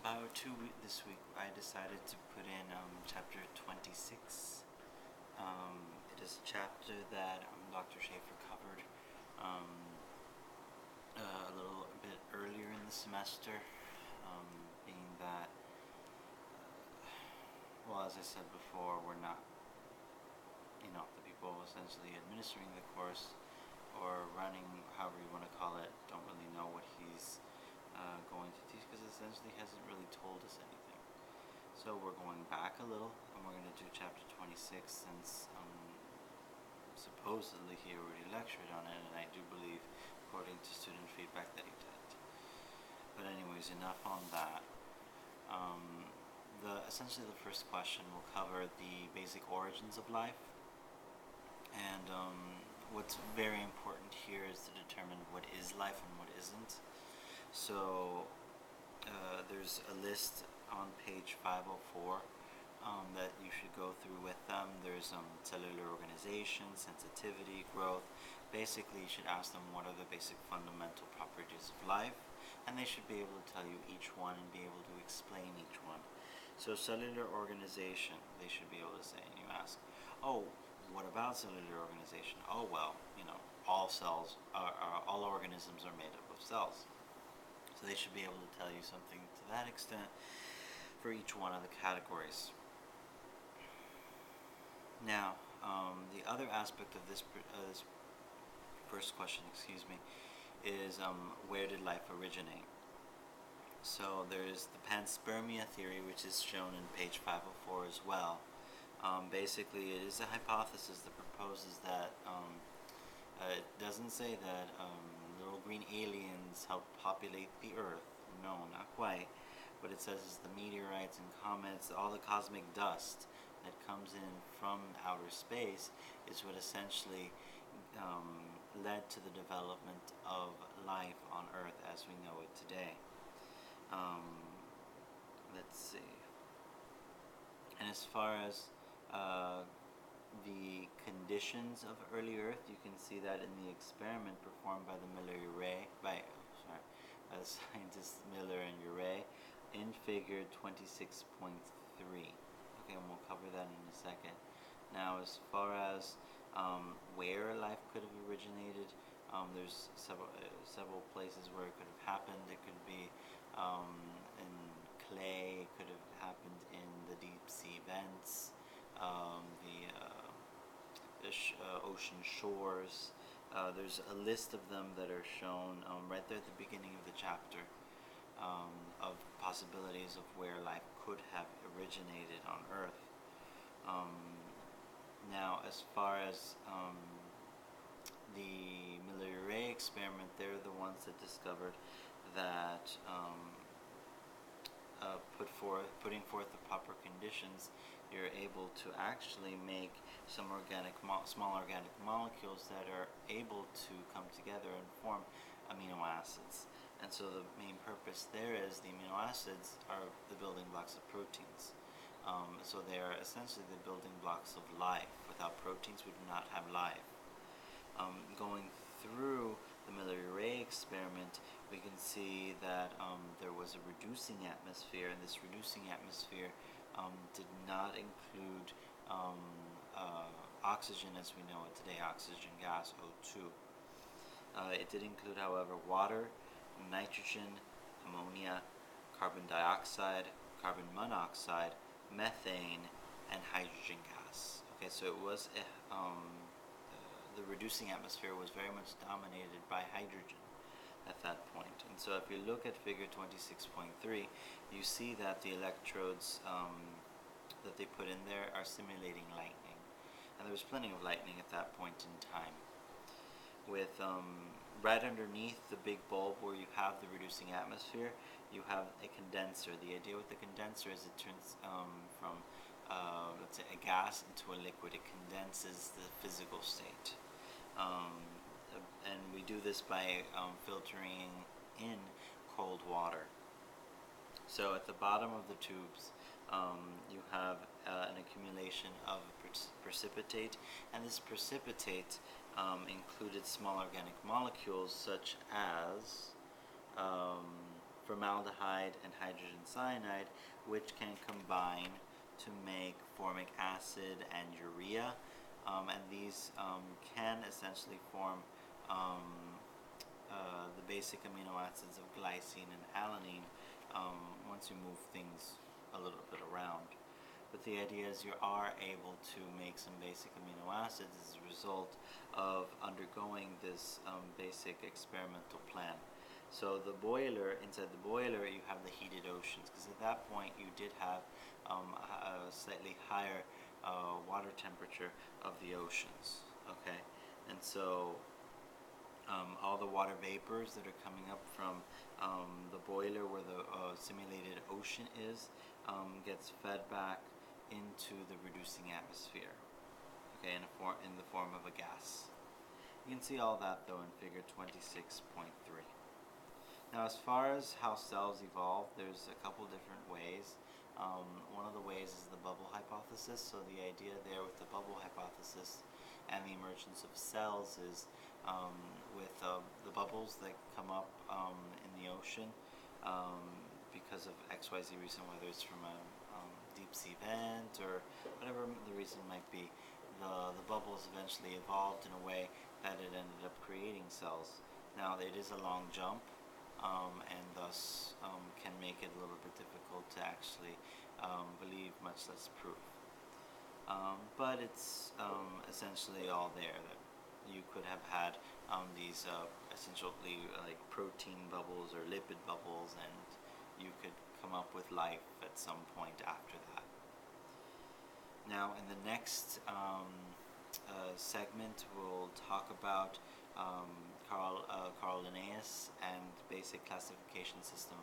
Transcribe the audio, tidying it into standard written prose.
about this week, I decided to put in chapter 26. It is a chapter that Dr. Schaefer covered um, a little bit earlier in the semester, being that, well, as I said before, we're not, the people essentially administering the course or running, however you want to call it, don't really know what he's going to teach, because essentially he hasn't really told us anything. So we're going back a little, and we're going to do chapter 26, since supposedly he already lectured on it, and I do believe, according to student feedback, that he did. But anyways, enough on that. Essentially the first question will cover the basic origins of life, and what's very important here is to determine what is life and what isn't. So there's a list on page 504 that you should go through with them. There's cellular organization, sensitivity, growth. Basically, you should ask them what are the basic fundamental properties of life, and they should be able to tell you each one and be able to explain each one. So cellular organization, they should be able to say, and you ask, oh, what about cellular organization? Oh, well, all cells, all organisms are made up of cells. So they should be able to tell you something to that extent for each one of the categories. Now, the other aspect of this first question, is where did life originate? So there's the panspermia theory, which is shown in page 504 as well. Basically, it is a hypothesis that proposes that it doesn't say that little green aliens helped populate the Earth. No, not quite. What it says is the meteorites and comets, all the cosmic dust that comes in from outer space is what essentially led to the development of life on Earth as we know it today. Let's see. And as far as the conditions of early Earth, you can see that in the experiment performed by the by the scientists Miller and Urey in figure 26.3. Okay, and we'll cover that in a second. Now, as far as where life could have originated, there's several places where it could have happened. It could be in clay. It could have happened in the deep sea vents, the ocean shores. There's a list of them that are shown right there at the beginning of the chapter, of possibilities of where life could have originated on Earth. Now, as far as the Miller-Urey experiment, they're the ones that discovered that putting forth the proper conditions, you're able to actually make some small organic molecules that are able to come together and form amino acids. And so the main purpose there is the amino acids are the building blocks of proteins. So they are essentially the building blocks of life. Without proteins, we do not have life. Going through the Miller-Urey experiment, we can see that there was a reducing atmosphere, and this reducing atmosphere did not include oxygen as we know it today, oxygen gas, O2. It did include, however, water, nitrogen, ammonia, carbon dioxide, carbon monoxide, methane, and hydrogen gas. Okay, so it was the reducing atmosphere was very much dominated by hydrogen at that point. And so if you look at figure 26.3, you see that the electrodes that they put in there are simulating lightning. And there was plenty of lightning at that point in time. With right underneath the big bulb where you have the reducing atmosphere, you have a condenser. The idea with the condenser is it turns from, let's say, a gas into a liquid. It condenses the physical state. And we do this by filtering in cold water. So at the bottom of the tubes, you have an accumulation of precipitate, and this precipitate included small organic molecules such as formaldehyde and hydrogen cyanide, which can combine to make formic acid and urea, and these can essentially form the basic amino acids of glycine and alanine once you move things a little bit around. But the idea is you are able to make some basic amino acids as a result of undergoing this basic experimental plan. So the boiler, inside the boiler, you have the heated oceans, because at that point you did have a slightly higher water temperature of the oceans. Okay, and so all the water vapors that are coming up from the boiler where the simulated ocean is gets fed back into the reducing atmosphere, okay, in the form of a gas. You can see all that though in figure 26.3. Now, as far as how cells evolve, there's a couple different ways. One of the ways is the bubble hypothesis. So the idea there with the bubble hypothesis and the emergence of cells is with the bubbles that come up in the ocean because of XYZ reason, whether it's from a deep sea vent or whatever the reason might be, the bubbles eventually evolved in a way that it ended up creating cells. Now, it is a long jump, and thus can make it a little bit difficult to actually believe, much less prove. But it's essentially all there, that you could have had these essentially like protein bubbles or lipid bubbles, and you could come up with life at some point after that. Now, in the next segment, we'll talk about Carl Linnaeus and basic classification system